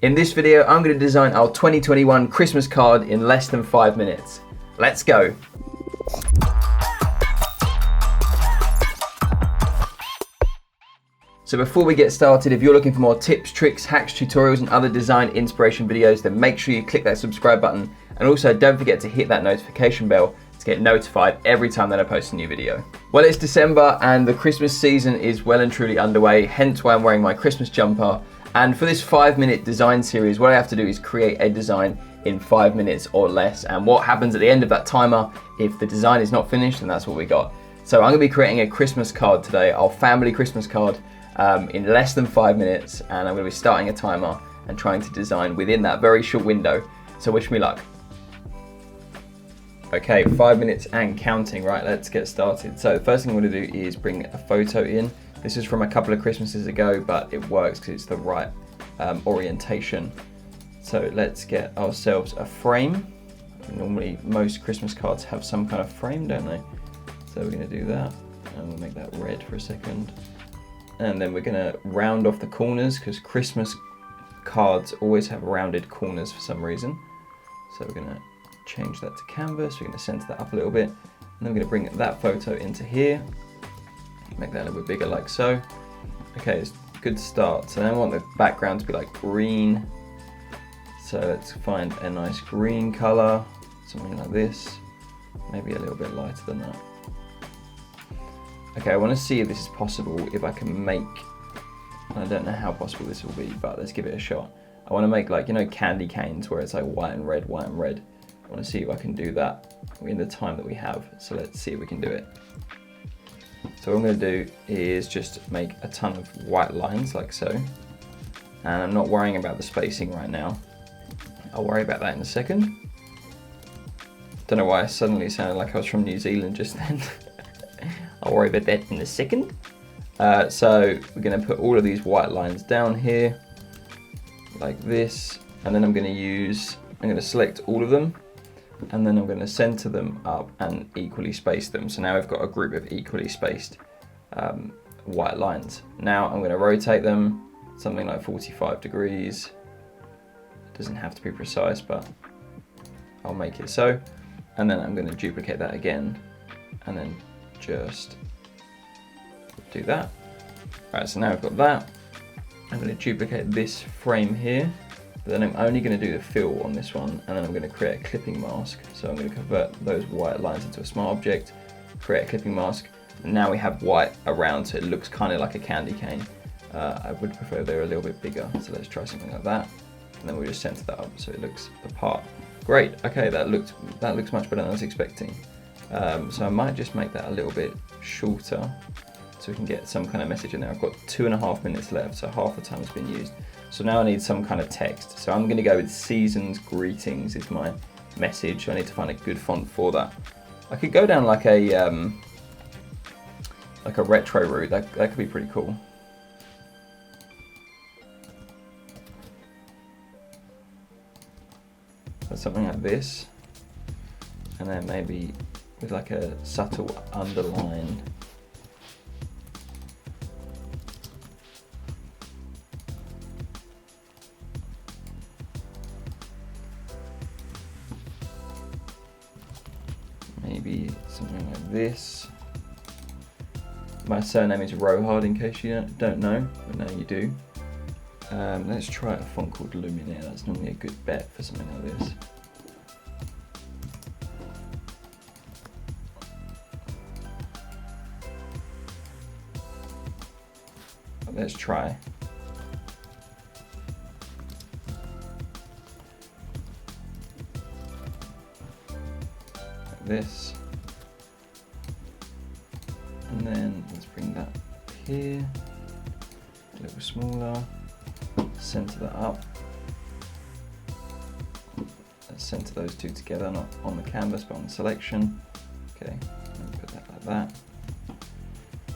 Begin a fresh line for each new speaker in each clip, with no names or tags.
In this video, I'm going to design our 2021 Christmas card in less than 5 minutes. Let's go. So before we get started, if you're looking for more tips, tricks, hacks, tutorials, and other design inspiration videos, then make sure you click that subscribe button. And also don't forget to hit that notification bell to get notified every time that I post a new video. Well, it's December and the Christmas season is well and truly underway, hence why I'm wearing my Christmas jumper. And for this 5-minute design series, what I have to do is create a design in 5 minutes or less. And what happens at the end of that timer, if the design is not finished, then that's what we got. So I'm gonna be creating a Christmas card today, our family Christmas card, in less than 5 minutes. And I'm gonna be starting a timer and trying to design within that very short window. So wish me luck. Okay, 5 minutes and counting. Right, let's get started. So the first thing I'm gonna do is bring a photo in. This is from a couple of Christmases ago, but it works because it's the right orientation. So let's get ourselves a frame. Normally most Christmas cards have some kind of frame, don't they? So we're gonna do that, and we'll make that red for a second. And then we're gonna round off the corners because Christmas cards always have rounded corners for some reason. So we're gonna change that to canvas. We're gonna center that up a little bit. And then we're gonna bring that photo into here. Make that a little bit bigger like so. Okay, it's a good start. So then I want the background to be like green. So let's find a nice green color, something like this. Maybe a little bit lighter than that. Okay, I want to see if this is possible, if I can make, I don't know how possible this will be, but let's give it a shot. I want to make, like, you know, candy canes where it's like white and red, white and red. I want to see if I can do that in the time that we have. So let's see if we can do it. So what I'm going to do is just make a ton of white lines like so. And I'm not worrying about the spacing right now. I'll worry about that in a second. Don't know why I suddenly sounded like I was from New Zealand just then. I'll worry about that in a second. So we're going to put all of these white lines down here like this. And then I'm going to select all of them. And then I'm going to center them up and equally space them. So now we've got a group of equally spaced white lines. Now I'm going to rotate them something like 45 degrees. It doesn't have to be precise, but I'll make it so. And then I'm going to duplicate that again and then just do that. All right, so now I've got that. I'm going to duplicate this frame here. But then I'm only going to do the fill on this one, and then I'm going to create a clipping mask. So I'm going to convert those white lines into a smart object, create a clipping mask. And now we have white around, so it looks kind of like a candy cane. I would prefer they're a little bit bigger, so let's try something like that. And then we'll just center that up so it looks apart. Great, okay, that looks much better than I was expecting. So I might just make that a little bit shorter so we can get some kind of message in there. I've got 2.5 minutes left, so half the time has been used. So now I need some kind of text. So I'm gonna go with Season's Greetings is my message. I need to find a good font for that. I could go down like a retro route. That could be pretty cool. So something like this. And then maybe with like a subtle underline. Maybe something like this. My surname is Rohard, in case you don't know, but now you do. Let's try a font called Luminaire. That's normally a good bet for something like this. Let's try. This, and then let's bring that here a little smaller, center that up, let's center those two together, not on the canvas but on the selection. Okay, and put that like that,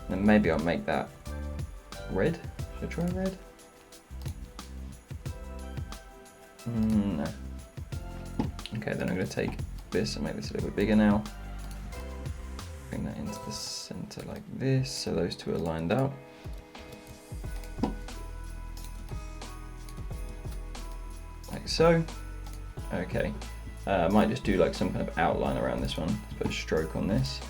and maybe I'll make that red. Should I try red? No. Okay, then I'm going to take this and make this a little bit bigger now. Bring that into the center like this, so those two are lined up. like so. Okay, I might just do like some kind of outline around this one. Let's put a stroke on this.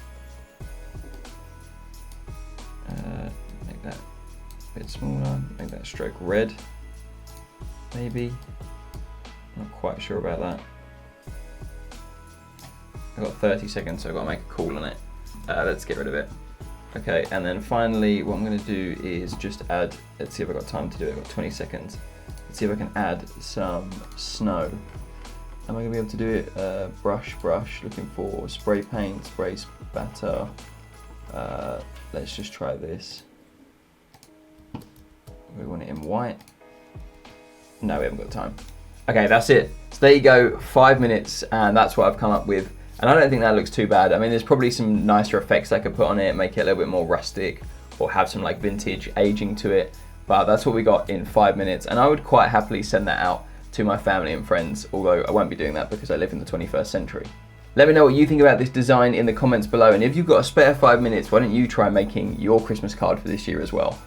Make that a bit smaller, make that stroke red, maybe. Not quite sure about that. I've got 30 seconds, so I've got to make a call on it. Let's get rid of it. Okay, and then finally what I'm going to do is just add, let's see if I've got time to do it, I've got 20 seconds. Let's see if I can add some snow. Am I going to be able to do it? Brush, looking for spray paint, spray spatter. Let's just try this. We want it in white. No, we haven't got time. Okay, that's it. So there you go, 5 minutes, and that's what I've come up with. And I don't think that looks too bad. I mean, there's probably some nicer effects I could put on it, make it a little bit more rustic, or have some like vintage aging to it. But that's what we got in 5 minutes, and I would quite happily send that out to my family and friends, although I won't be doing that because I live in the 21st century. Let me know what you think about this design in the comments below, and if you've got a spare 5 minutes, why don't you try making your Christmas card for this year as well.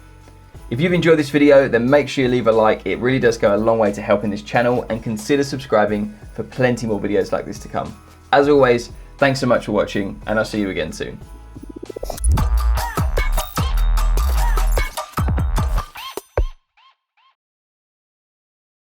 If you've enjoyed this video, then make sure you leave a like. It really does go a long way to helping this channel, and consider subscribing for plenty more videos like this to come. As always, thanks so much for watching, and I'll see you again soon.